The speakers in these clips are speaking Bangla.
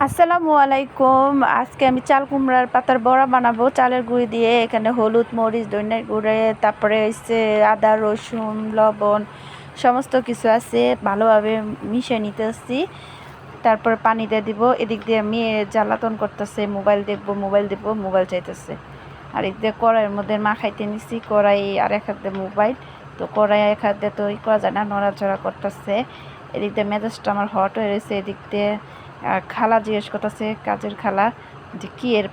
আসসালামু আলাইকুম। আজকে আমি চাল কুমড়ার পাতার বড়া বানাবো চালের গুঁড়ি দিয়ে। এখানে হলুদ, মরিচ, ধনিয়ার গুঁড়ে, তারপরে হচ্ছে আদা, রসুন, লবণ সমস্ত কিছু আছে। ভালোভাবে মিশিয়ে নিতেছি, তারপরে পানি দিয়ে দিব। এদিক দিয়ে মেয়ে জ্বালাতন করতেছে, মোবাইল দেখবো, মোবাইল চাইতেছে। আর এদিক দিয়ে কড়াইয়ের মধ্যে মাখাইতে নিছি, কড়াই আর এক হাত দিয়ে মোবাইল। তো কড়াই এক হাত দিয়ে তো করা যায় না, নড়াচড়া করতেছে। এদিক দিয়ে মেজাজটা আমার হট হয়ে রয়েছে। এদিক দিয়ে খালা জিজ্ঞেস করতেছে, কাজের খালা, যে কি এর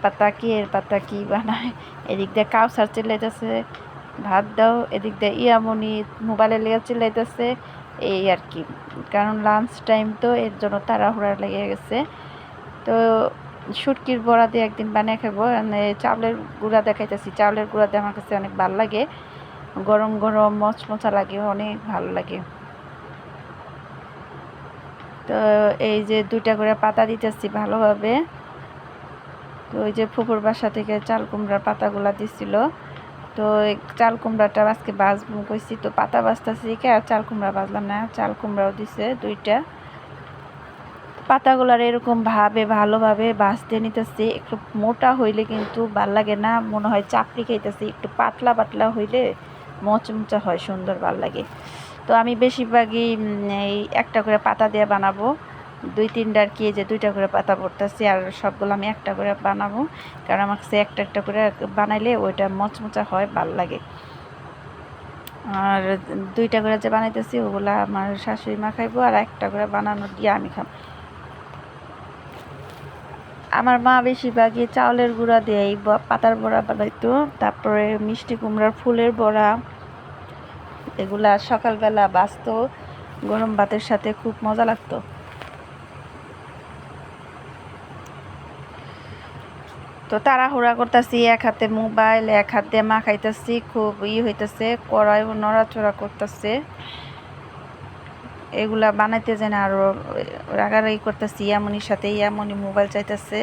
পাতা কি বানায়। এদিক দিয়ে কাউসার চিল্লাইতেছে, ভাত দাও। এদিক দিয়ে ইয়ামনি মোবাইলে লেগে চিল্লাইতেছে। এই আর কি, কারণ লাঞ্চ টাইম তো, এর জন্য তাড়াহুড়া লেগে গেছে। তো শুটকির বড়া দিয়ে একদিন বানিয়ে খাবো। চাউলের গুঁড়া দেখাইতেছি। চাউলের গুঁড়া দিয়ে আমার কাছে অনেক ভালো লাগে, গরম গরম মচমচা লাগে, অনেক ভালো লাগে। তো এই যে 2টা করে পাতা দিতেছি ভালোভাবে। তো ওই যে ফুপুর বাসা থেকে চাল কুমড়ার পাতাগুলা দিছিল। তো এই চাল কুমড়াটা আজকে ভাজবো কইছি, তো পাতা ভাজতেছি কে, আর চাল কুমড়া ভাজলাম না। চাল কুমড়াও দিছে 2টা। পাতাগুলার এরকম ভালোভাবে ভাজতে নিতেছি। একটু মোটা হইলে কিন্তু ভাল লাগে না, মনে হয় চাপড়ি খাইতেছি। একটু পাতলা পাতলা হইলে মচমচা হয়, সুন্দর ভাল লাগে। তো আমি বেশিরভাগই এই একটা করে পাতা দিয়ে বানাবো। 2-3টা আর কি, যে 2টা করে পাতা পড়তেছি, আর সবগুলো আমি একটা করে বানাবো। কারণ আমার কাছে একটা একটা করে বানাইলে ওইটা মচমচা হয়, ভাল লাগে। আর 2টা করে যে বানাইতেছি ওগুলা আমার শাশুড়ি মা খাইবো, আর একটা করে বানানো দিয়ে আমি খাবো। আমার মা বেশিরভাগই চাউলের গুঁড়া দিয়ে এই পাতার বড়া বানাইতো। তারপরে মিষ্টি কুমড়ার ফুলের বড়া, এগুলা সকালবেলা বাজতো, গরম ভাতের সাথে খুব মজা লাগতো। তো তাড়াহুড়া করতেছি, এক হাতে মোবাইল, এক হাত দিয়ে মাখাইতেছি, খুব হইতেছে, কড়াইও নড়াচড়া করতেছে। এগুলা বানাইতে যেন আরও রাগারাগি করতেছি। ইয়ামনির সাথে, ইয়ামনি মোবাইল চাইতেছে,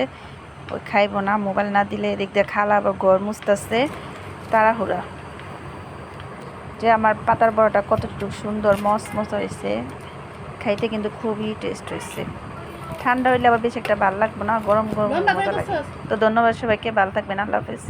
ওই খাইবো না, মোবাইল না দিলে। এদিক দিয়ে খালা আবার ঘর মুছতেছে, তাড়াহুড়া। যে আমার পাতার বড়াটা কতটুকু সুন্দর মচমচ হয়েছে, খাইতে কিন্তু খুবই টেস্ট হয়েছে। ঠান্ডা হইলে আবার বেশি একটা ভালো লাগবে না, গরম গরম মজা লাগে। তো ধন্যবাদ সবাইকে, ভালো থাকবেন, আল্লাহ হাফেজ।